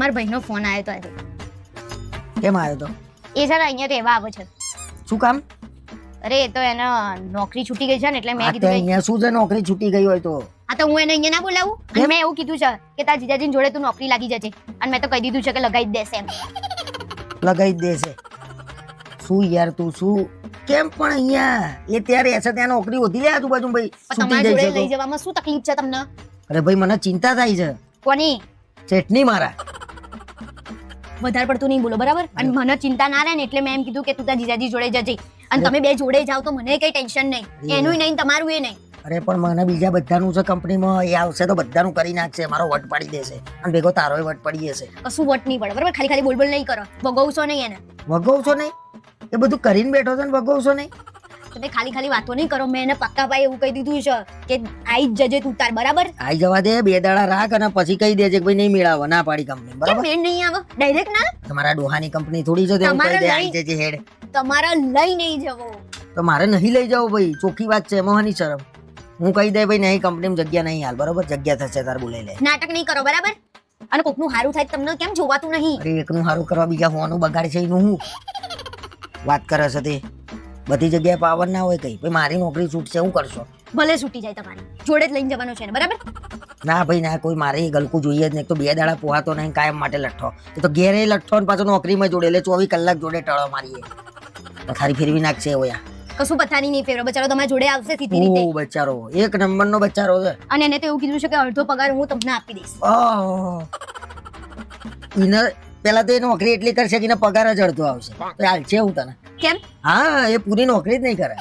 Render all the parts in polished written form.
મારા ભાઈનો ફોન આવ્યો તો આજે. કેમ આવ્યો તો? એ છે ને અહીંયા રહેવા આવે છે. શું કામ? અરે એ તો એને નોકરી છૂટી ગઈ છે ને એટલે મેં આ કીધું તો કે અહીંયા શું છે, નોકરી છૂટી ગઈ હોય તો? આ તો હું એને અહીંયા ના બોલાવું અને મેં એવું કીધું છે કે તારા જીજાજીની જોડે તું નોકરી લાગી જજે અને મેં તો કહી દીધું છે કે લગાવી જ દેશે એમ. લગાઈ જ દેશે. શું યાર તું શું કેમ પણ અહીંયા એ ત્યારે હશે ત્યાં નોકરી હોતી લે આજુબાજુ ભાઈ પણ છૂટી તમારા જાય જોડે છે લઈ જવામાં શું તકલીફ છે તમને? અરે ભાઈ મને ચિંતા થાય છે. કોની? ચટણી મારા. વધારે પડતું નહીં બોલો બરાબર. અને મને ચિંતા ના રહે ને એટલે મેં એમ કીધું કે તું તારા જીજાજી જોડે જજે અને તમે બે જોડે જાવ તો મને કઈ ટેન્શન નહીં, એનુંય નહીં તમારું એ નહીં. અરે પણ મને બીજા બધાનું છે કંપનીમાં, એ આવશે તો બધાનું કરી નાખશે, મારો વટ પાડી દેશે અને ભેગો તારોય વટ પડી જશે. કશું વટ નહીં પડે બરાબર. ખાલી ખાલી બોલ બોલ નહીં કરો, ભગવશો નહીં એને. વગવશો નહીં? એ બધું કરીને બેઠો છે ને વગવશો નહીં? તમે ખાલી ખાલી વાતો નહીં કરો. મેં એને પક્કા ભાઈ એવું કહી દીધું છે કે આઈ જ જજે તું તાર બરાબર. આઈ જવા દે, 2 દાડા રાખ અને પછી કહી દેજે કે ભાઈ નહીં મેળાવો, ના પાડી કંપની કેમ બરાબર. મેં નહીં આવે ડાયરેક્ટ ના? તમારા ડોહાની કંપની થોડી છે, તેવું કહી દે આઈ જજે હેડ. તમારા લઈ નહીં જવો. તો મારે નહીં લઈ જાવ ભાઈ, ચોખ્ખી વાત છે, મોહની શરમ. હું કહી દે ભાઈ નહીં, કંપનીમાં જગ્યા નહીં હાલ બરાબર, જગ્યા થશે તાર બોલાઈ લે. નાટક નહીં કરો બરાબર. અને કોકનું હારું થાય તમને કેમ જોવાતું નહીં? અરે એકનું સારું કરવા બીજા હોવાનું બગાડ છે એનું હું વાત કરે છે તે? બધી જગ્યાએ પાવર ના હોય કઈ. ભાઈ મારી નોકરી છૂટશે, હું કરશો? ભલે છૂટી જાય તમારી જોડે જ લઈને જવાનું છે ને બરાબર. ના ભાઈ ના, કોઈ મારે ગલકું જોઈએ જ નહીં. તો 2 દાડા પોહાતો નહીં, કાયમ માટે લઠ્ઠો. એ તો ઘેરે લઠ્ઠો ને પાછો નોકરીમાં જોડે, એટલે 24 કલાક જોડે ટળો મારીએ. પથારી ફેરવી નાખશે ઓયા. કશું પથારી નહીં ફેરવો, બચારો તમારા જોડે આવશે સીધી રીતે. ઓ બચારો, 1 નંબરનો બચારો છે. અને એને તો એવું કીધું છે કે અડધો પગાર હું તમને આપી દઈશ. ઓહ, એને પેલા તો એ નોકરી એટલી કરશે કે એને પગાર જ અડધો આવશે. તો હાલ છે હું તને. કેમ? હા, એ પૂરી નોકરી જ નહીં કરે.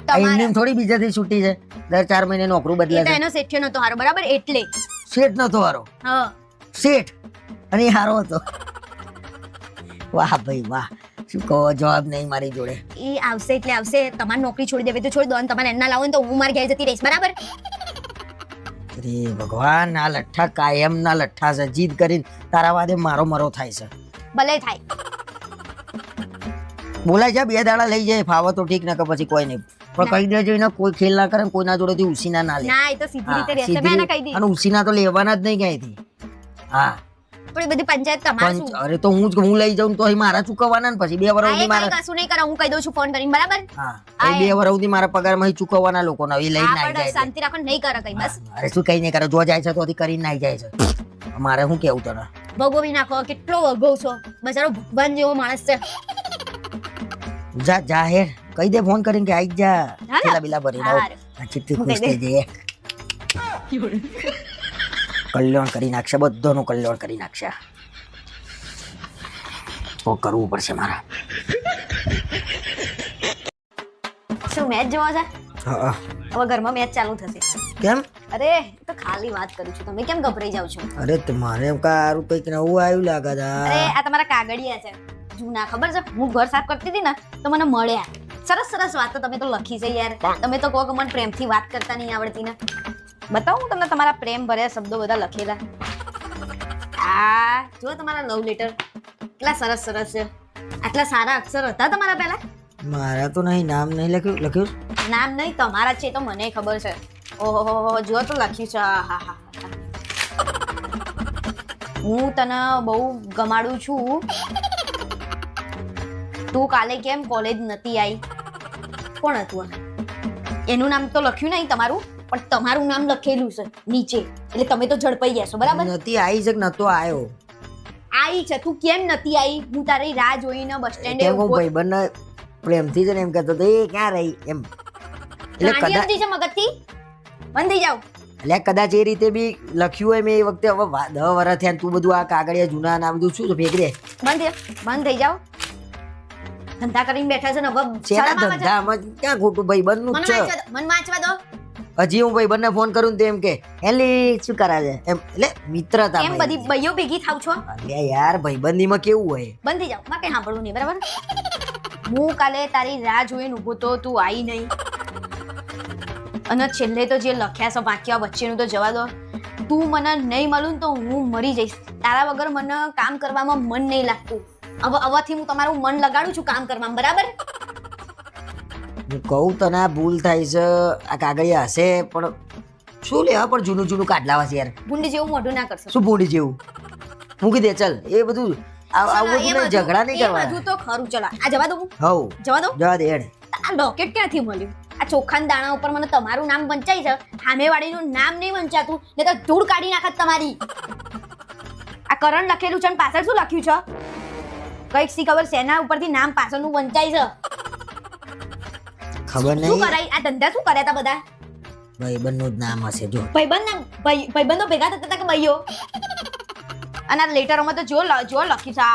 તમારા એમની થોડી બીજાથી છૂટી છે, દર 4 મહિને નોકરી બદલે એ તો છે. એનો શેઠિયો નતો હારો બરાબર એટલે. શેઠ નતો હારો? હા શેઠ અને એ હારો હતો. વાહ ભાઈ વાહ, શું કહો, જવાબ નહીં મારી જોડે. એ આવશે એટલે આવશે. તમારી નોકરી છોડી દેવી તો છોડી દો અને તમારે એના લાવો ને તો હું મારી ઘેર જતી રહીશ બરાબર. અરે ભગવાન, આ લઠ્ઠા કાયમ ના લઠ્ઠા છે. જીદ કરીને તારા વાદે મારો મરો થાય છે. ભલે થાય. બોલાય જા, 2 દાડા લઈ જાય, ફાવો તો ઠીક, ના કે પછી કોઈ નહીં. પણ કહી દેજો એને કોઈ ખેલ ના કરે, કોઈના જોડેથી ઉસીના ના લે. ના એ તો સીધી રીતે હા, રહેશે. મેં એને કહી દીધું. અને ઉસીના તો લેવાના જ નહીં ક્યાંયથી. હા પણ એ બધી પંચાયત તમારે શું? અરે તો હું લઈ જાઉં તો મારા ચૂકવવાના ને પછી 2 વર્ષ સુધી મારા. કશું નહીં કરો, હું કહી દઉં છું ફોન કરીને બરાબર. હા, એ 2 વર્ષ સુધી મારા પગારમાં ચૂકવવાના લોકો એ લઈને હા, આવી પણ જાય. શાંતિ રાખો ને નહીં કરે કઈ બસ. અરે શું કઈ નહીં કરે, જો જાય છે તો કરીને આવી જાય છે. મારે શું કેવું તને? ભગોવી નાખો. કેટલો વગો છો બચારો, ભગવાન જેવો માણસ છે. જા જા હેર, કહી દે ફોન કરીને કે આવી જ જા. હા. પેલા બિલા ભરી દઉં. હારું. આ ચિત્તી ખુશ થઈ જઈએ. કલ્યાણ કરી નાખશે, બધાનું કલ્યાણ કરી નાખશે. તો કરવું પડશે મારા. શું મેચ જોવા છે? હા. હવે ઘરમાં મેચ ચાલુ થશે. કેમ? અરે તો ખાલી વાત કરું છું, તમે કેમ ગભરાઈ જાવ છો? અરે તમારે કારું કઈક નવું આવ્યું લાગે છે. અરે આ તમારા કાગળિયા છે જૂના, ખબર છે? હું ઘર સાફ કરતી હતી ને તો મને મળ્યા. સરસ સરસ વાતો તમે તો લખી છે યાર. તમે તો કહો કે મને પ્રેમથી વાત કરતા નહીં આવડતી ને. બતાવું હું તમને તમારા પ્રેમ ભર્યા શબ્દો બધા લખેલા. આ જો તમારા લવ લેટર કેટલા સરસ સરસ છે. આટલા સારા અક્ષર હતા તમારા પહેલા? મારા તો નહીં, નામ નહીં લખ્યું. નામ નહીં તમારા છે તો મને ખબર છે. ઓહો જો તો લખ્યું છે. હા હા. હું તને બહુ ગમાડું છું. તું કાલે કેમ કોલેજ નથી આવી? કોણ હતું આ? એનું નામ તો લખ્યું નહીં તમારું, પણ તમારું નામ લખેલું છે નીચે, એટલે તમે તો ઝડપાઈ ગયા છો બરાબર. નથી આવી છે કે નતો આવ્યો? આવી છે. તું કેમ નથી આવી? હું તારી રાહ જોઈને બસ સ્ટેન્ડે કેમ ભાઈ બંને પ્રેમથી જ એમ કહેતો તો એ ક્યાં રહી એમ. એટલે કદાચ છે મગજથી બંધ થઈ જાવ. એટલે કદાચ એ રીતે બી લખ્યું હોય મેં એ વખતે. હવે 10 વર્ષ થયા તું બધું આ કાગળિયા જૂના ના બધું શું ભેગ દે. બંધ થઈ જાવ. ધંધા કરીને બેઠા છે ને હવે શેના શરમ આવે છે? ધંધામાં ક્યાં ખોટું ભાઈ બંધનું જ છે. મન વાંચવા દો. હજી હું ભાઈ બંને ફોન કરું ને તો એમ કે એલી શું કરા છે એમ, એટલે મિત્રતા. કેમ બધી ભાઈઓ ભેગી થાવ છો? અલ્યા યાર ભાઈબંધીમાં કેવું હોય. બંધ થઈ જાવ. માં કઈ સાંભળવું નહીં બરાબર. હું કાલે તારી રાહ જોઈને ઊભો તો તું આવી નહીં. અને છેલ્લે તો જે લખ્યા છે વાક્ય વચ્ચેનું તો જવા દો. તું મને નહીં મળું ને તો હું મરી જઈશ. તારા વગર મને કામ કરવામાં મન નહીં લાગતું. હવેથી હું તમારું મન લગાડું છું કામ કરવામાં બરાબર. હું કહું તને આ ભૂલ થાય છે. આ કાગળિયા હશે પણ શું લેવા પણ જૂનું કાઢલાવા છે યાર. ભૂંડી જેવું મોઢું ના કરશો. શું ભૂંડી જેવું? મૂકી દે ચલ એ બધું આવું બધું નહીં, ઝઘડા નહીં એ કરવાના. બધું તો ખરું. ચલો આ જવા દઉં, હઉ જવા દઉં. જવા દે હેડ. આ લોકેટ ક્યાંથી મળ્યું? આ ચોખાના દાણા ઉપર મને તમારું નામ વંચાઈ છે, સામેવાળીનું નામ નહીં વંચાતું, ને તો ધૂળ કાઢી નાખત તમારી. આ કરણ લખેલું છે અને પાછળ શું લખ્યું છે? કઈક સી ખબર શેના ઉપરથી નામ પાછળનું વંચાઈ છે. ખબર શું નહીં કરાય? આ ધંધા શું કર્યા તા બધા? ભાઈબંધનું જ નામ હશે જો. ભાઈબંધો ભેગા થતા હતા કે ભાઈઓ? અને આ લેટરોમાં તો જો લખ્યું છે.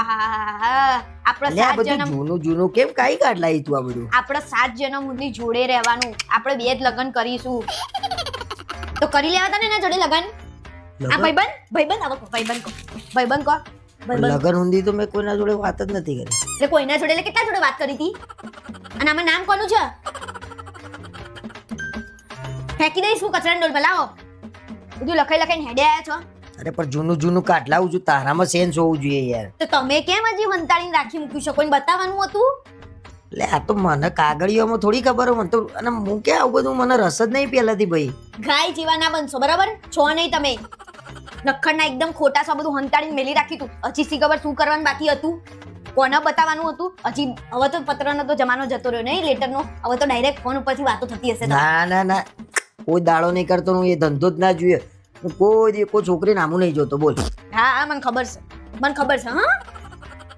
આપણે લે આ 7 બધું જન્મ, જૂનું જૂનું કેમ કાઈ કાઢ લાવી તું આ બધું? આપણે 7 જન્મ સુધી જોડે રહેવાનું, આપણે 2 જ લગ્ન કરીશું. તો કરી લેવા તા ને એના જોડે લગ્ન. આ ભાઈબંધ આવો ભાઈબંધ કો લગન ઊંધી તો મેં કોઈના જોડે વાત જ નથી કરી. એટલે કોઈના જોડે એટલે કેટલા જોડે વાત કરી હતી? અને આમાં નામ કોનું છે? ફેંકી દઈશ હું કચરાની ડોલમાં. લાવો, બધું લખાઈને હેડે આવ્યા છો. અરે પણ જૂનું જૂનું કાઢ લાવું છું, તારામાં સેન્સ હોવું જોઈએ યાર. તો તમે કેમ હજી વંતાળીને રાખી મૂક્યું છે? કોઈને બતાવવાનું હતું? એટલે આ તો મને કાગળિયામાં થોડી ખબર હોય મને તો, અને હું કે આવું બધું મને રસ જ નહીં પહેલાથી ભાઈ. ગાય જેવા ના બનશો, બરાબર છો નહીં તમે. નખડના એકદમ ખોટા છો, બધું હંતાડીને મેલી રાખ્યું હતું. હજી સી ખબર શું કરવાનું બાકી હતું, કોને બતાવવાનું હતું હજી. હવે તો પત્રનો તો જમાનો જતો રહ્યો નહીં, લેટરનો. હવે તો ડાયરેક્ટ ફોન ઉપરથી વાતો થતી હશે. ના કોઈ દાડો નહીં કરતો હું, એ ધંધો જ ના જોઈએ. હું કોઈ છોકરી નામું નહીં જોતો બોલ. હા મને ખબર છે. હા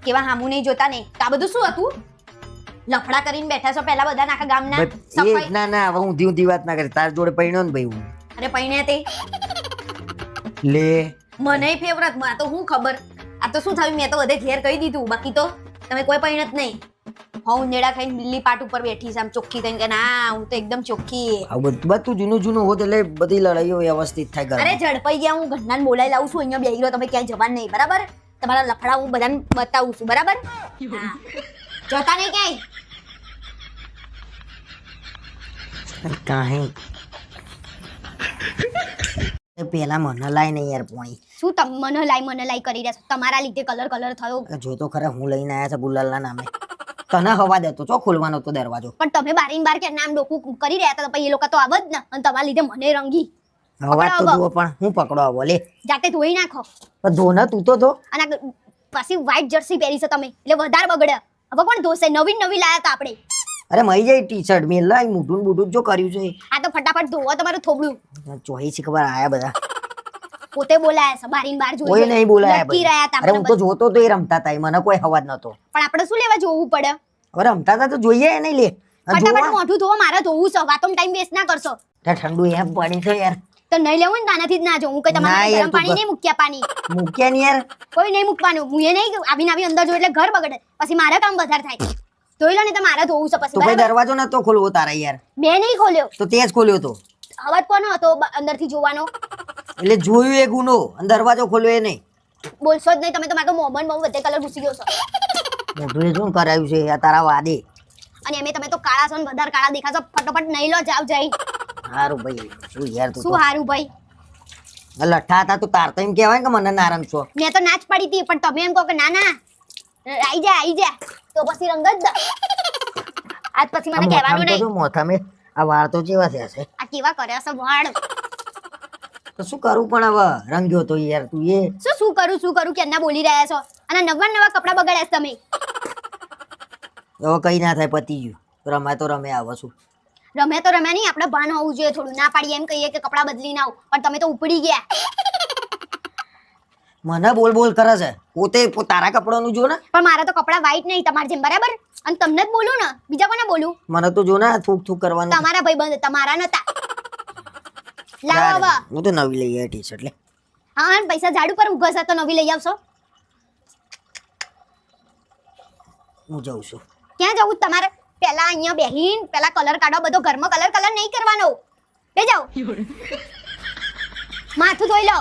કેવા હામું નહીં જોતા નહીં. તો આ બધું શું હતું? લફડા કરીને બેઠા છો પહેલા બધા આખા ગામના. એ ના હવે ઊંધી વાત ના કરી. તાર જોડે પૈણ્યો ને ભાઈ હું. અરે પૈણ્યા તે લે મને ફેવરટ. માં તો હું ખબર. આ તો શું થયું, મેં તો બધે ઘેર કહી દીધું. બાકી તો તમે કોઈ પૈણત નહીં. હું નેડા ખાઈને બિલ્લી પાટ ઉપર બેઠી છે આમ ચોખ્ખી થઈને કે ના હું તો એકદમ ચોખ્ખી. આવું બધું જૂનું હોત એટલે બધી લડાઈઓ વ્યવસ્થિત થાય ઘરમાં. અરે ઝડપાઈ ગયા. હું ઘરનાને બોલાઈ લાવું છું. અહીંયા બેહી રહ્યો, તમે ક્યાંય જવાનું નહીં, બરાબર? તમારા લફડા હું બધાને બતાવું છું, બરાબર? હા જતા નહીં ક્યાંય. કાંઈ પેલા મને લાય નહીં યાર પોણી. શું તમે મને લાઈ કરી રહ્યા છો? તમારા લીધે કલર થયો. જો તો ખરા હું લઈને આયા છે ગુલાલના નામે. તને હવા દેતો છો ખોલવાનો તો દરવાજો. પણ તમે બારીન બાર કે નામ ડોકું કરી રહ્યા હતા, પછી એ લોકો તો આવ જ ને. અને તમારા લીધે મને રંગી. હવા તો જુઓ પણ હું પકડો આવો લે. જાતે ધોઈ નાખો. પણ ધો ને તું તો ધો. અને પાછી વ્હાઈટ જર્સી પહેરી છે તમે, એટલે વધારે બગડે. હવે કોણ ધોશે? નવી લાયા હતા આપણે. અરે મઈ જાય ટી-શર્ટ મેં લાઈ મોટું બુટું જો કર્યું છે. આ તો ફટાફટ ધોવો તમારું થોબડું. ચોહી શી ખબર આયા બધા. પોતે બોલાયા છે બારીન બાર જોઈ. કોઈ નહીં બોલાયા લટકી રહ્યા હતા. અરે હું તો જોતો તો એ રમતા હતા, મને કોઈ હવા જ નતો. પણ આપણે શું લેવા જોવું પડે? હવે રમતા હતા તો જોઈએ નહીં લે. ફટાફટ મોઢું ધોવો, મારે ધોવું છે. વાતોમાં ટાઈમ વેસ્ટ ના કરશો. ઠંડુ એમ પાણી છે યાર. તો નહીં લેવું ને તાનાથી જ ના જો. હું કઈ ના તમારે યાર, ગરમ પાણી નહીં મૂક્યા. પાણી મૂક્યા નહીં યાર. કોઈ નહીં મૂકવાનું. હું એ નહીં આવી અંદર જો એટલે ઘર બગડે, પછી મારે કામ વધારે થાય. ધોઈ લો ને તો મારે ધોવું છે પછી. તો કોઈ દરવાજો નતો ખોલવો તારા યાર. મેં નહીં ખોલ્યો. તો તે જ ખોલ્યો તો. અવાજ કોનો હતો અંદરથી જોવાનો? એટલે જોયું એ ગુનો, દરવાજો ખોલ્યો એ નહીં. બોલશો જ નહીં તમે તો. મારે તો મોમન બહુ બધે કલર ઘૂસી ગયો છે. મોઢું એ શું કરાયું છે આ તારા વાદે. અને એમે તમે તો કાળા છો ને વધારે કાળા દેખાશો. ફટાફટ નહીં લો, જાવ જઈ. સારું ભાઈ શું યાર તું શું હારું ભાઈ? લઠ્ઠા હતા તો તાર તો એમ કહેવાય કે મને નારંગ છો. મેં તો ના જ પડી હતી, પણ તમે એમ કહો કે ના આઈ જા તો પછી રંગ જ આજ પછી મને કહેવાનું નહીં. મોથામે આ વાળ તો કેવા થયા છે? આ કેવા કર્યા છે વાળ? તો શું કરું પણ હવે રંગ્યો તો યાર તું એ. શું કરું કેમ ના બોલી રહ્યા છો? અને નવા કપડા બગાડ્યા છે તમે. હવે કઈ ના થાય, પતી ગયું. રમાય તો રમે આવો છું. રમે તો રમ્યા નહીં, આપણે ભાન હોવું જોઈએ થોડું. ના પાડીએ એમ કહીએ કે કપડા બદલી ના આવ, પણ તમે તો ઉપડી ગયા. મને બોલ કરે છે. પોતે તારા કપડાનું જો ને. પણ મારા તો કપડા વ્હાઈટ નહીં તમારા જેમ, બરાબર? અને તમને જ બોલું ને, બીજા કોને બોલું? મને તો જો ને થૂક કરવાનું. તમારા ભાઈબંધ, તમારા નતા. લાવો હવે. હું તો નવી લઈ આવી ટી-શર્ટ લે. હા અને પૈસા ઝાડુ પર ઉભા છે તો નવી લઈ આવશો. હું જાઉં છું. ક્યાં જવું તમારે? પેલા અહીંયા બેહીન પેલા કલર કાઢો. બધો ઘરમાં કલર નહીં કરવાનો. બે જાઓ. માથું ધોઈ લો.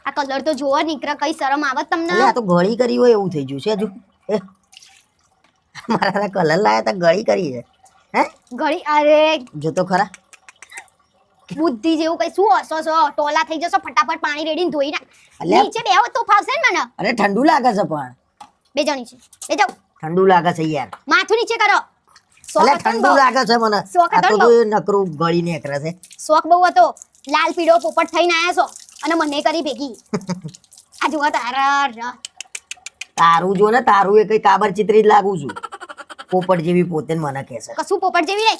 આ કલર તો જોવો નીકળે, કઈ શરમ આવત તમને? આ તો ગળી કરી હોય એવું થઈ ગયું છે હજુ. મારા કલર લાયા તા ગળી કરી છે. હે ઘડી? અરે જો તો ખરા. બુદ્ધિ જેવું કઈ શું હસો છો? ટોલા થઈ જશો. ફટાફટ પાણી રેડીને ધોઈ નાખ. નીચે બેહો તો ફાવશે ને મને. અરે ઠંડુ લાગે છે પણ. બે જાવ નીચે. બે જાવ. ઠંડુ લાગે છે યાર. માથું નીચે કરો. એટલે ઠંડુ લાગે છે મને. આ તો જો નકરું ગળી નીકળે છે. શોખ બહુ હતો. લાલ પીળો પોપટ થઈને આયા છો અને મને કરી ભેગી આ જુઓ તારા તારું જો ને તારું એ કઈ કાબર ચિત્રી જ લાગુ છું પોપટ જેવી પોતે મને કહે છે કશું પોપટ જેવી રે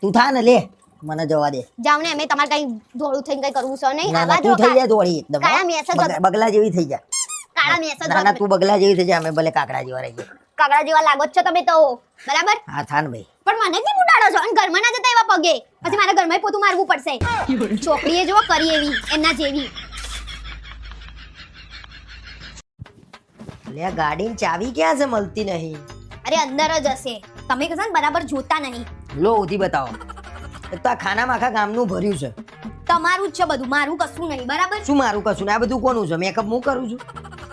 તું થા ને લે મને જવા દે જાવ ને અમે તમારે કઈ ધોળું થઈને કઈ કરવું છે નહીં ના આવા ના તું જો થઈ જા દોડી એકદમ કાળા મેસ જ બગલા જેવી થઈ જા કાળા મેસ જ ના ના તું બગલા જેવી થઈ જા અમે ભલે કાકડા જેવા રહીએ કાગડા જેવા લાગો જ છો તમે તો બરાબર હા થા ને ભાઈ પણ મને કેમ ઉડાડો છો અને ઘરમાં ના જતા એવા પગે પછી મારા ઘરમાં પોતું મારવું પડશે છોકરીએ જો કરી એવી એના જેવી લે આ ગાડીની ચાવી ક્યાં છે મળતી નહીં અરે અંદર જ હશે તમે કહેશો ને બરાબર જોતા નહીં લો ઉધી બતાવો એક તો આ ખાનામાં આખા ગામનું ભર્યું છે તમારું જ છે બધું મારું કશું નહીં બરાબર શું મારું કશું ને આ બધું કોનું છે મેકઅપ હું કરું છું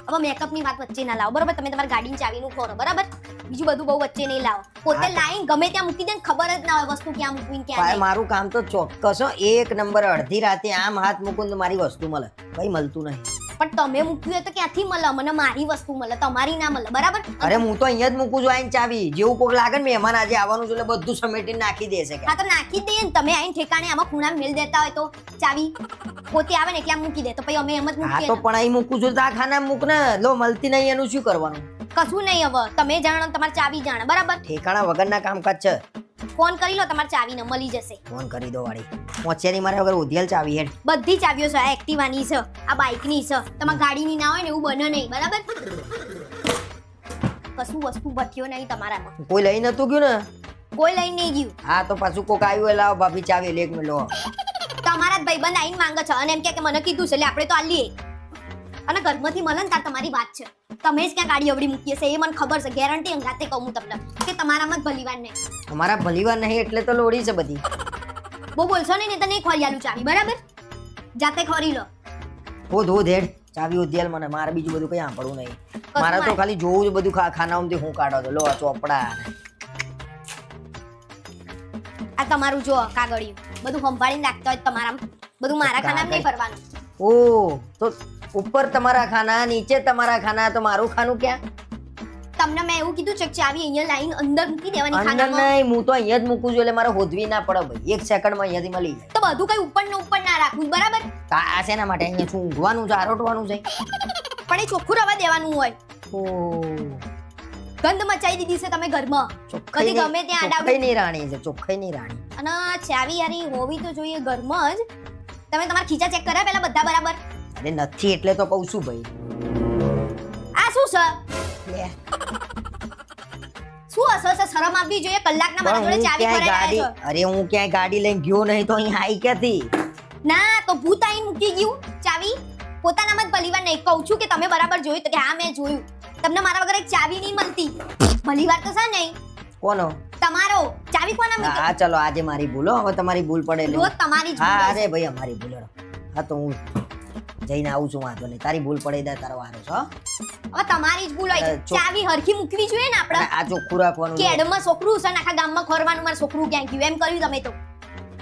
હવે મેકઅપ ની વાત વચ્ચે ના લાવો બરાબર તમે તમારી ગાડીની ચાવીનું ખોરો બરાબર બીજું બધું બહુ વચ્ચે નહીં લાવો પોતે લાઈન ગમે ત્યાં મૂકી દે ને ખબર જ ના હોય વસ્તુ ક્યાં મૂકવી ને ક્યાં ભાઈ નહીં મારું કામ તો ચોક્કસ હો એક નંબર અડધી રાતે આમ હાથ મૂકું તો મારી વસ્તુ મળે કઈ મળતું નહીં પણ તમે મૂક્યું હોય તો ક્યાંથી મળે મને મારી વસ્તુ મળે તમારી ના મળે બરાબર અરે હું તો અહીંયા જ મૂકું છું આઈને ચાવી જેવું કોક લાગે ને મહેમાન આજે આવવાનું છે એટલે બધું સમેટીને નાખી દેશે કે હા તો નાખી જ દઈએ ને તમે આઈને ઠેકાણે આમાં ખૂણામાં મેલ દેતા હોય તો ચાવી પોતે આવે ને એટલે આમ મૂકી દે તો પછી અમે એમ જ હા મૂકીએ તો ને. પણ અહીં મૂકું છું તો આ ખાના મૂક ને લો મળતી નહીં એનું શું કરવાનું કશું નહીં હવે તમે જાણો તમારી ચાવી જાણે બરાબર ઠેકાણા વગરના કામકાજ છે ફોન કરી લો તમારી ચાવીને મળી જશે ફોન કરી દો વાળી પહોંચ્યાની મારે વગર ઉધિયાલ ચાવી હેડ બધી ચાવીઓ છે આ એક્ટિવાની છે આ બાઇકની છે તમારી ગાડીની ના હોય ને એવું બને નહીં બરાબર કશું વસ્તુ બચ્યો નહીં તમારામાં કોઈ લઈ નતું ગયું ને કોઈ લઈને નહીં ગયું હા તો પાછું કોક આવ્યું એટલે લાવો ભાભી ચાવી લે એક મિનિટ લો તમારા જ ભાઈબંધ આઈને માંગે છે અને એમ કે મને કીધું છે એટલે આપણે તો આલીએ અને ઘરમાંથી મળે ને તાર તમારી વાત છે તમે જ ક્યાં ગાડી અવડી મૂકી હશે એ મને ખબર છે ગેરંટી અંગાતે કહું હું તમને કે તમારામાં જ ભલીવાર નહીં અમારા ભલીવાર નહીં એટલે તો લોડી છે બધી બહુ બોલશો નહીં તો નહીં ખોરી આલું ચાવી બરાબર જાતે ખોરી લો ધોધ હેડ ચાવી ઉધિયાલ મને મારે બીજું બધું કઈ સાંભળવું નહીં મારે તો મારે? ખાલી જોવું જ બધું ખાનામાંથી હું કાઢો તો લો આ ચોપડા આ તમારું જો કાગળિયું બધું સંભાળીને રાખતા હોય તમારામાં બધું મારા ખાનામાં નહીં ભરવાનું ઓ તો ઉપર તમારા ખાના નીચે તમારા ખાના તો મારું ખાનું ક્યાં તમને મેં એવું કીધું છે કે ચાવી અહીંયા લાઈન અંદર મૂકી દેવાની અંદર ખાનામાં નહીં હું તો અહીંયા જ મૂકું છું એટલે મારે હોદવી ના પડે ભાઈ એક સેકન્ડમાં અહીંયાથી મળી જાય તો બધું કઈ ઉપર ને ઉપર ના રાખવું બરાબર તો આ શેના માટે અહીંયા શું ઊંઘવાનું છે આરોટવાનું છે પણ એ ચોખ્ખું રવા દેવાનું હોય ઓ ગંધ મચાઈ દીધી છે તમે ઘરમાં ચોખ્ખાઈ કદી ગમે ત્યાં ચોખ્ખાઈ આડાવડી ની રાણી છે ચોખ્ખાઈ ની રાણી અને ચાવી યારી હોવી તો જોઈએ ઘરમાં જ તમે તમારા ખીચા ચેક કર્યા પેલા બધા બરાબર અરે નથી એટલે તો કહું છું ભાઈ આ શું છે લે શું હશે છે શરમ આપવી જોઈએ કલાકના મારા પણ જોડે હું ચાવી ક્યાંય ભરાઈ ગાડી છે અરે હું ક્યાંય ગાડી લઈને ગયો નહીં તો અહીં હાઈ ક્યાંથી ના તો ભૂત આઈને મૂકી ગયું ચાવી પોતાનામાં જ ભલીવાર નહીં કહું છું કે તમે બરાબર જોયું તો કે હા મેં જોયું તમને મારા વગર એક ચાવી નહીં મળતી ભલીવાર તો છે નહીં કોનો તમારો ચાવી કોના મૂકી હા ચલો આજે મારી ભૂલો હવે તમારી ભૂલ પડે એટલે રોજ તમારી જ હા ભૂલ અરે ભાઈ અમારી ભૂલ હેડો. હા તો હું જઈને આવું છું વાંધો નહીં તારી ભૂલ પડે તારો વારો છે હો? હવે તમારી જ ભૂલ હોય છે. ચાવી હરખી મૂકવી જોઈએ ને અને આપણે આ ચોખ્ખું રાખવાનું છે. કેડમાં છોકરું છે ને આખા ગામમાં ખોરવાનું મારું છોકરું ક્યાં ગયું એમ કર્યું તમે તો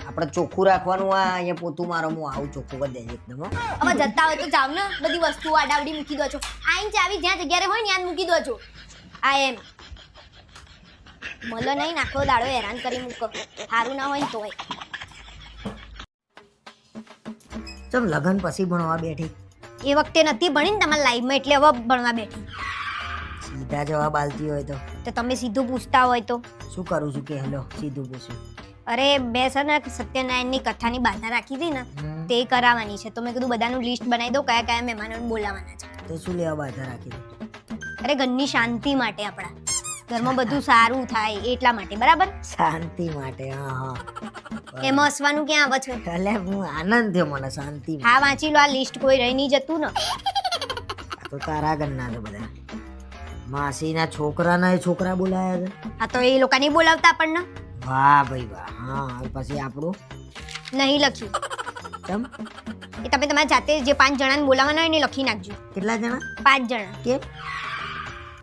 આપણે ચોખ્ખું રાખવાનું આ અહીંયા પોતું મારો હું આવું ચોખ્ખું કરી દેજે એકદમ હો. હવે જતા હોય તો જાવ ને બધી વસ્તુઓ આડાવડી મૂકી દો છો આઈન ચાવી જ્યાં જગ્યાએ હોય ને ત્યાં જ મૂકી દો છો આ એમ મલો નહીં નાખો દાડો હેરાન કરી મૂકો સારું ના હોય ને તોય ચમ લગન પછી ભણવા બેઠી એ વખતે નથી ભણી ને તમારા લાઈફમાં એટલે હવે ભણવા બેઠી સીધા જવાબ આલતી હોય તો તો તમે સીધું પૂછતા હોય તો શું કરું છું કે હેલો સીધું પૂછ્યું અરે બે છે ને સત્યનારાયણની કથાની બાધા રાખી હતી ને હમ. તે કરાવવાની છે તો મેં કીધું બધાનું લિસ્ટ બનાવી દો કયા કયા મહેમાનોને બોલાવવાના છે તો શું લેવા બાધા રાખી દે અરે ઘરની શાંતિ માટે આપણા ઘરમાં બધું સારું થાય એટલા માટે બરાબર શાંતિ માટે હા હા એમાં હસવાનું ક્યાં આવે છે એટલે હું આનંદ થયો મને શાંતિ હા વાંચી લો આ લિસ્ટ કોઈ રહી નહીં જતું ને આ તો તારા ઘરના છે બધા માસીના છોકરાના છોકરા બોલાયા છે હા તો એ લોકો નહીં બોલાવતા આપણને વાહ ભાઈ વાહ હા હવે પછી આપણું નહીં લખ્યું કેમ એ તમે તમારા જાતે જે 5 જણાને બોલાવવાના હોય ને એ લખી નાખજો કેટલા જણા 5 જણા કેમ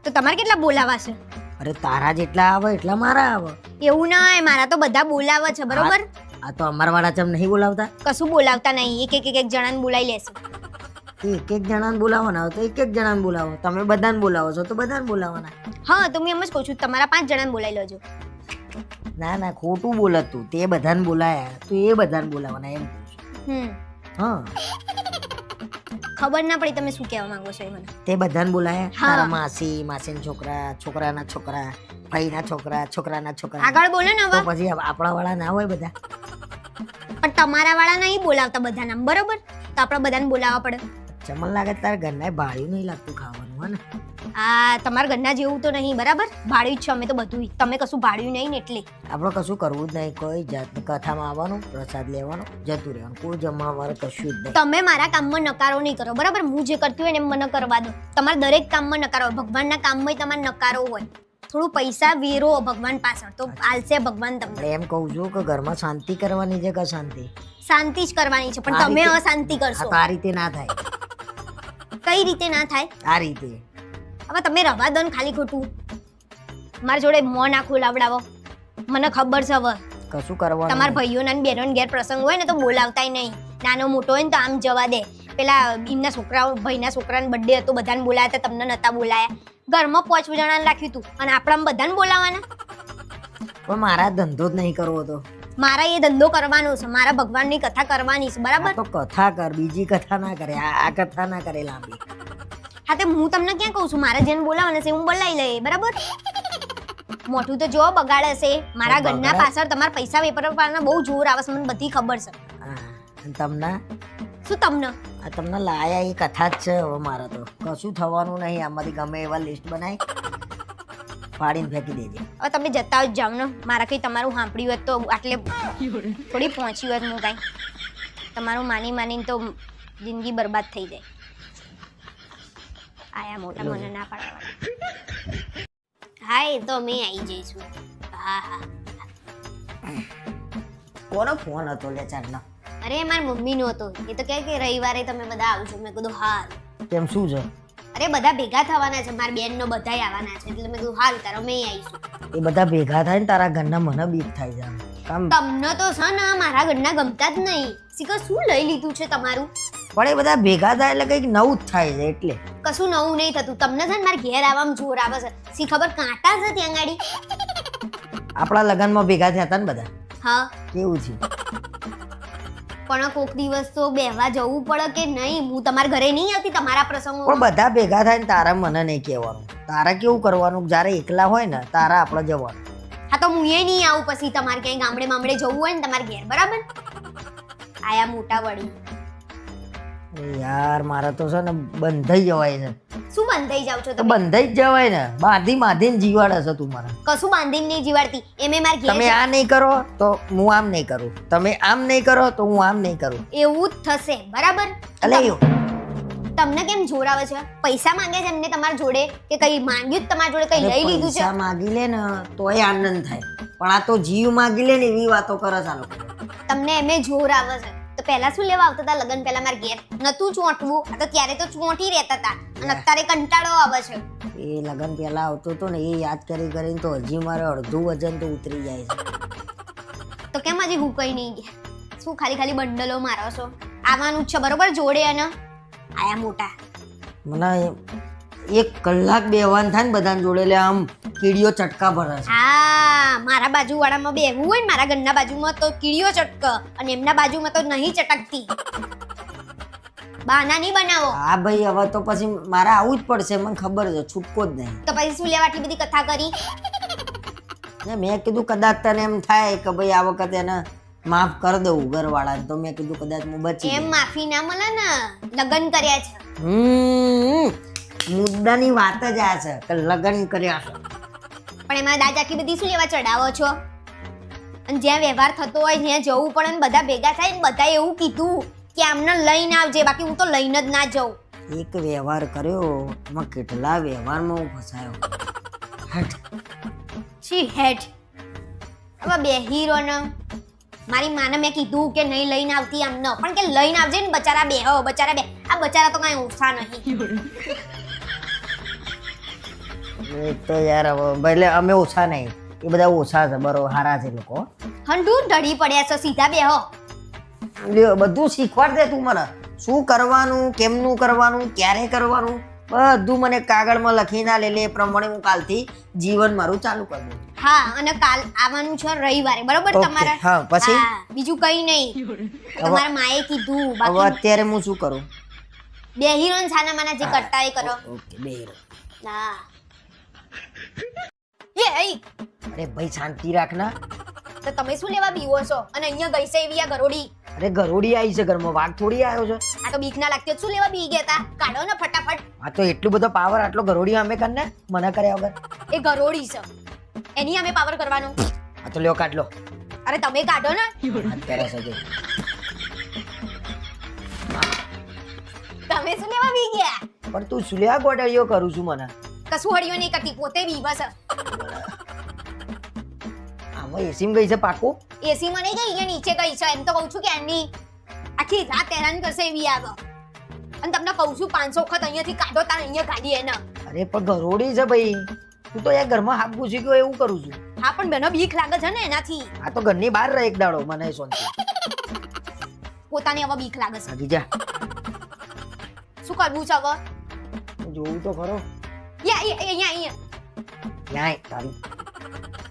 તો તમારે કેટલા બોલાવા છે અરે તારા જેટલા આવે એટલા મારા આવે એવું ના હોય મારા તો બધા બોલાવે છે બરોબર આ તો અમારા વાળા ચમ નહીં બોલાવતા કશું બોલાવતા નહીં એક જણાને બોલાવી લેશે એક એક જણાને બોલાવવાના હોય તો એક એક જણાને બોલાવો તમે બધાને બોલાવો છો તો બધાને બોલાવવાના હા તો હું એમ જ કહું છું તમારા 5 જણાને બોલાવી લેજો ના ના ખોટું બોલત તું તે બધાને બોલાયા તું એ બધાને બોલાવવાના એમ કહું છું. હા ખબર ના પડી તમે શું કહેવા માંગો છો એ મને. તે બધાને બોલાયા હા. તારા માસી માસીના છોકરા છોકરાના છોકરા ભાઈના છોકરા છોકરાના છોકરા આગળ બોલો ને તો હવે. પછી આપણા વાળા ના હોય બધા પણ તમારા વાળા નહીં બોલાવતા બધા નામ, બરોબર? તો આપણે બધાને બોલાવવા પડે. ચમન લાગે તારા ઘરના ભાડ્યું નહીં લાગતું ખાવાનું હે ને આ તમારા ઘરના જેવું તો નહીં, બરાબર? ભાડ્યું જ છે અમે તો બધું. તમે કશું ભાડ્યું નહીં ને એટલે. આપણે કશું કરવું જ નહીં, કોઈ જાતનું કથામાં આવવાનું પ્રસાદ લેવાનો જતું રહેવાનું, કોઈ જમવા કશું જ નહીં. તમે મારા કામમાં નકારો નહીં કરો, બરાબર? હું જે કરતી હોય ને એમ મને કરવા દો. તમારે દરેક કામમાં નકારો હોય, ભગવાનના કામમાં તમારે નકારો હોય. થોડું પૈસા વેરો ભગવાન પાછળ, તો આલશે ભગવાન તમને. એટલે એમ કહું છું કે ઘરમાં શાંતિ કરવાની છે કે અશાંતિ? શાંતિ જ કરવાની છે, પણ આ તમે રીતે- અશાંતિ આ કરશો. તો આ રીતે ના થાય, કઈ રીતે ના થાય? આ રીતે હવે તમે રવા દો ને ખાલી ખોટું. મારા જોડે મોં ના ખોલાવડાવો. મને ખબર છે હવે કશું કરવાનું તમારા નહીં. ભાઈઓના ને બહેનોના ઘેર પ્રસંગ હોય ને તો બોલાવતાય નહીં. નાનો મોટો હોય ને તો આમ જવા દે. પેલા એમના છોકરાઓ ભાઈના છોકરાનો બર્થડે હતો, બધાને બોલાયા હતા, તમને નતા બોલાયા. ઘરમાં 5 જણાને રાખ્યું હતું અને આપણામાં બધાને બોલાવાના. પણ મારા ધંધો જ નહીં કરવો તો મારા એ ધંધો કરવાનો છે, મારા ભગવાનની કથા કરવાની છે, બરાબર? આ તો કથા કર, બીજી કથા ના કરે, આ કથા ના કરે લાંબી. હા તે હું તમને ક્યાં કહું છું, મારે જેને બોલાવાના છે હું બોલાવી લઈએ, બરાબર? મોટું તો જો બગાડે છે. મારા બગાડે? ઘરના પાછળ તમારા પૈસા વેપારવાના બહુ જોર આવે છે, મને બધી ખબર છે. હા અને તમને શું તમને? આ તમને લાયા એ કથા જ છે. હવે મારે તો કશું થવાનું નહીં, આમાંથી ગમે એવા લિસ્ટ બનાવી પાડીને ફેંકી દેજે. હવે તમે જતા જ જાઓ ને. મારા કઈ તમારું સાંભળ્યું હોત તો આટલે થોડી પહોંચી હોત હું કાંઈ. તમારું માની માનીને તો જિંદગી બરબાદ થઈ જાય. આયા મોટા મને ના પાડવા. હા એ તો અમે આવી જઈશું. હા હા. કોનો ફોન હતો લે ચારનો? અરે મારી મમ્મીનો હતો. એ તો કહે કે રવિવારે તમે બધા આવજો. મેં કીધું હા. તેમ શું છે? અરે બધા ભેગા થવાના છે, મારી બેનનો બધાય આવવાના છે, એટલે મેં કીધું હાલ તાર અમે આવીશું. એ બધા ભેગા થાય ને તારા ઘરના મને બીક થાય છે આમ. કામ તમને તો છે ને મારા ઘરના ગમતા જ નહીં. શીખર શું લઈ લીધું છે તમારું? પણ એ બધા ભેગા થાય એટલે કંઈક નવું જ થાય છે એટલે. કશું નવું નહીં થતું. તમને છે ને મારા ઘેર આવવામાં જોર આવે છે. શી ખબર કાંટા છે ત્યાં ગાડી. આપણા લગ્નમાં ભેગા થયા હતા ને બધા, હા કેવું છે? પણ કોક દિવસ તો બેહવા જવું પડે કે નહીં? હું તમારા ઘરે નહીં આવતી તમારા પણ પ્રસંગો. બધા ભેગા થાય ને તારા મને નહીં કહેવાનું. તારા કેવું કરવાનું, જ્યારે એકલા હોય ને તારા આપણે જવાનું. હા તો હું એ નહીં આવું પછી. તમારે ક્યાંય ગામડે મામડે જવું હોય ને તમારા ઘેર, બરાબર? આયા મોટા વળી. યાર મારે તો છે ને બંધાઈ જવાય છે. શું બંધાઈ જાવ છો તો તમે? બંધાઈ જ જવાય ને, બાંધીને જીવાડે છે તું મને. કશું બાંધીને નહીં જીવાડતી. એમે મારા ઘેર તમે આ નહીં કરો તો હું આમ નહીં કરું, તમે આમ નહીં કરો તો હું આમ નહીં કરું. એવું જ થશે, બરાબર? એટલે એવું તમને કેમ જોર આવે છે? પૈસા માંગે છે એમને તમારા જોડે કે કઈ માંગ્યું જ તમારા જોડે? કઈ લઈ લીધું છે? પૈસા માગી લે ને તોય આનંદ થાય, પણ આ તો જીવ માગી લે ને એવી વાતો કરે છે આ લોકો. તમને એમે જોર આવે છે તો પહેલા શું લેવા આવતા હતા લગન પહેલા મારા ઘેર? નતું ચોંટવું. આ તો ત્યારે તો ચોંટી રહેતા હતા અને અત્યારે કંટાળો આવે છે. એ લગન પહેલા આવતો હતો ને એ યાદ કરી કરીને તો હજી મારે અડધું વજન તો ઉતરી જાય છે. તો કેમ હજી હું કઈ નહીં ગયા? શું ખાલી ખાલી બંડલો મારો છો? આવવાનું જ છે બરોબર જોડે. અને આયા મોટા. મને 1 કલાક બેહવાનું થાય ને બધાને જોડે એટલે આમ કીડીઓ ચટકા ભરે છે. હા મારા બાજુવાળામાં બેહવું હોય ને મારા ઘરના બાજુમાં તો કીડીઓ ચટક અને એમના બાજુમાં તો નહીં ચટકતી. બહાના નહીં બનાવો. હા ભાઈ હવે તો પછી મારે આવું જ પડશે, મને ખબર છે, છૂટકો જ નહીં. તો પછી શું લેવા આટલી બધી કથા કરી? ને મેં કીધું કદાચ તને એમ થાય કે ભાઈ આ વખતે એને માફ કરી દઉં ઘરવાળાને, તો મેં કીધું કદાચ હું બચી એમ જાઉં. માફી ના મળે ને. લગન કર્યા છે. મુદ્દાની વાત જ આ છે કે લગ્ન કર્યા છે. પણ એમાં દાજ આટલી બધી શું લેવા ચડાવો છો? અને જ્યાં વ્યવહાર થતો હોય ત્યાં જવું પડે ને બધા ભેગા થાય ને બધા એવું કીધું કે આમને લઈને આવજે, બાકી હું તો લઈને જ ના જાઉં. એક વ્યવહાર કર્યો એમાં કેટલા વ્યવહારમાં હું ફસાયો. હટ. છી હેઠ. હવે બે હીરો ને મારી માને મેં કીધું કે નહીં લઈને આવતી આમને, પણ કે લઈને આવજે ને બચારા બે. હો બચારા બે. આ બચારા તો કઈ ઓછા નહીં. એક તો યાર હવે ભલે અમે ઓછા નહીં, એ બધા ઓછા છે, બરોબર હારા છે લોકો. હંડુ ઢળી પડ્યા છો. સીધા બે હો. લ્યો, બધું શીખવાડ દે તું મને, શું કરવાનું, કેમનું કરવાનું, ક્યારે કરવાનું, બધું મને કાગળમાં લખીને આલે એટલે એ પ્રમાણે હું કાલથી જીવન મારું ચાલુ કરી દઉં. હા અને કાલ આવવાનું છે રવિવારે બરોબર Okay, તમારે હા, પછી? હા, બીજું કઈ નહીં તમારા માએ કીધું હવે બાકી અત્યારે હું શું કરું? બે હિરોઈન છાના માના જે કરતા એ કરો ઓકે, બે હીરો. હા એ અરે ભાઈ શાંતિ રાખ ના. તો તમે શું લેવા બીવો છો અને અહીંયા ગઈ છે એવી આ ગરોડી અરે ગરોડી આવી છે ઘરમાં, વાઘ થોડી આવ્યો છે. આ તો બીક ના લાગતી હોય તો શું લેવા બી ગયા તા કાઢો ને ફટાફટ આ તો એટલું બધો પાવર આટલો ગરોડી અમે કરને મને કર્યા વગર. એ ગરોડી છે એની અમે પાવર કરવાનો આ તો લ્યો કાઢ લો. અરે તમે કાઢો ને અત્યારે સજે તમે શું લેવા બી ગયા પણ તું શું લેવા ગોડાળીઓ કરું છું મને? કશું હળીઓ નહીં કરતી પોતે બીવા છે આમાં એસીમ ગઈ છે પાકું. એસી માં નહીં ગઈ અહીંયા નીચે ગઈ છે એમ તો કહું છું કે એમની આખી રાત હેરાન કરશે એવી આવે અને તમને કહું છું 500 વખત અહીંયાથી કાઢો તાર અહીંયા કાઢી એને અરે પણ ગરોડી છે ભાઈ, તું તો યાર ઘરમાં હાથ ઘૂસી ગયો એવું કરું છું. હા પણ બેનો બીક લાગે છે ને એનાથી આ તો ઘરની બહાર રહે એક દાડો, મને શાંતિ. પોતાની હવે બીક લાગે છે ભાગી જા. શું કરવું છે હવે જોવું તો ખરો. અહીંયા ક્યાંય તારું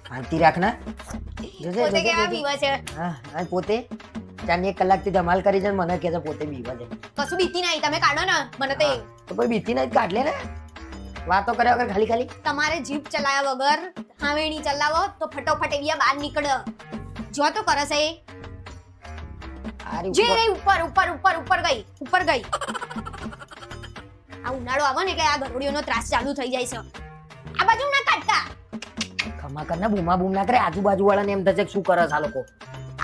શાંતિ રાખ ના. જોજે, પોતે જોજે, કેવા જોજે. બીવા છે હા હા, પોતે 4 કલાકથી ધમાલ કરી છે ને મને કહે છે પોતે બીવા છે. કશું બીતી નહીં તમે કાઢો ને મને તે હા, તો કોઈ બીતી નહીં કાઢ લે ને. વાતો કર્યા વગર ખાલી ખાલી. તમારે જીભ ચલાયા વગર હાવેણી ચલાવો તો ફટોફટ એવી બહાર નીકળે જો તો કરે છે એ. આરી જે ઉપર. ઉપર ઉપર ઉપર ઉપર ગઈ આ ઉનાળો આવે ને એટલે આ ગરોડીઓનો ત્રાસ ચાલુ થઈ જાય છે આ બાજુ ના કાઢતા ખમા કર ના, બૂમા બૂમ ના કરે. આજુબાજુ વાળાને એમ થશે કે શું કરે છે આ લોકો.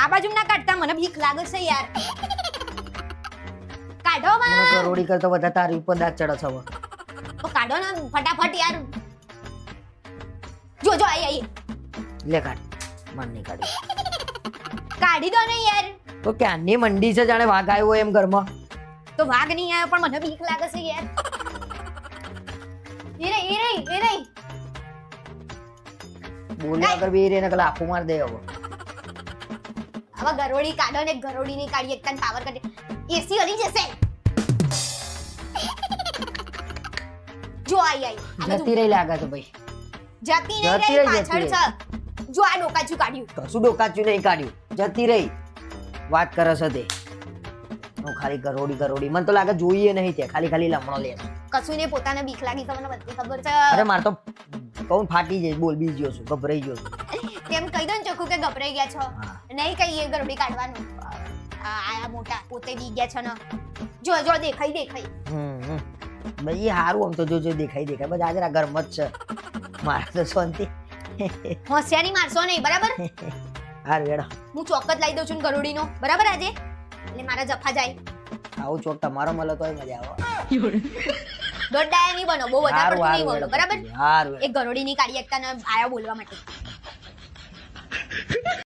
આ બાજુ ના કાઢતા મને બીક લાગે છે યાર કાઢો મને બા ગરોડી કરતો વધારે તારી ઉપર દાંત ચડે છે હવે. તો કાઢો ને ફટાફટ યાર જો જો આઈ લે કાઢ. મન નહીં કાઢી. કાઢી દો ને યાર તો ક્યાંની મંડી છે જાણે વાઘ આવ્યો હોય એમ ઘરમાં. તો વાઘ નહીં આવ્યો પણ મને બીક લાગે છે યાર એ રહી બોલ્યા વગર બી એને કલા આખું માર દે હવે. હવે ગરોડી કાઢો ને ગરોડી ની કાઢી એકદમ પાવર કરી એસી હલી જશે જો આઈ આ બધું જતી રહી લાગે છે ભાઈ. જતી જતી નહીં રહી રહી, પાછળ જતી છે જો આ ડોકાચું કાઢ્યું કશું ડોકાચ્યું નહીં કાઢ્યું, જતી રહી. વાત કરે છે તે. હું ખાલી ગરોડી ગરોડી, મને તો લાગે જોઈએ નહીં તે, ખાલી ખાલી લમણો લે છે. કશું ને પોતાને બીક લાગી તો મને બધી ખબર છે અરે માર તો કહું ફાટી જાય. બોલ બી ગયો છું, ગભરાઈ ગયો છું. કેમ કહી દો ને ચોખ્ખું કે ગભરાઈ ગયા છો હા. નહીં કહીએ ગરોડી કાઢવાનું આયા મોટા પોતે બી ગયા છો ને જો જો દેખાઈ ભાઈ હારું આમ તો જો દેખાય બસ આજે આ ઘરમાં જ છે મારે તો શાંતિ. હોશિયારી મારશો નહીં બરાબર હાર વેડા હું ચોક્કસ લાવી દઉં છું ગરોડીનો બરાબર આજે એટલે મારા જફા જાય આવું ચોક તમારો મળે તોય મજા આવે. દોડાયા નહીં બનો બહુ વધારે પડતું નહીં બોલો બરાબર હારું. એક ગરોડીની કાઢી એકતા આયા બોલવા માટે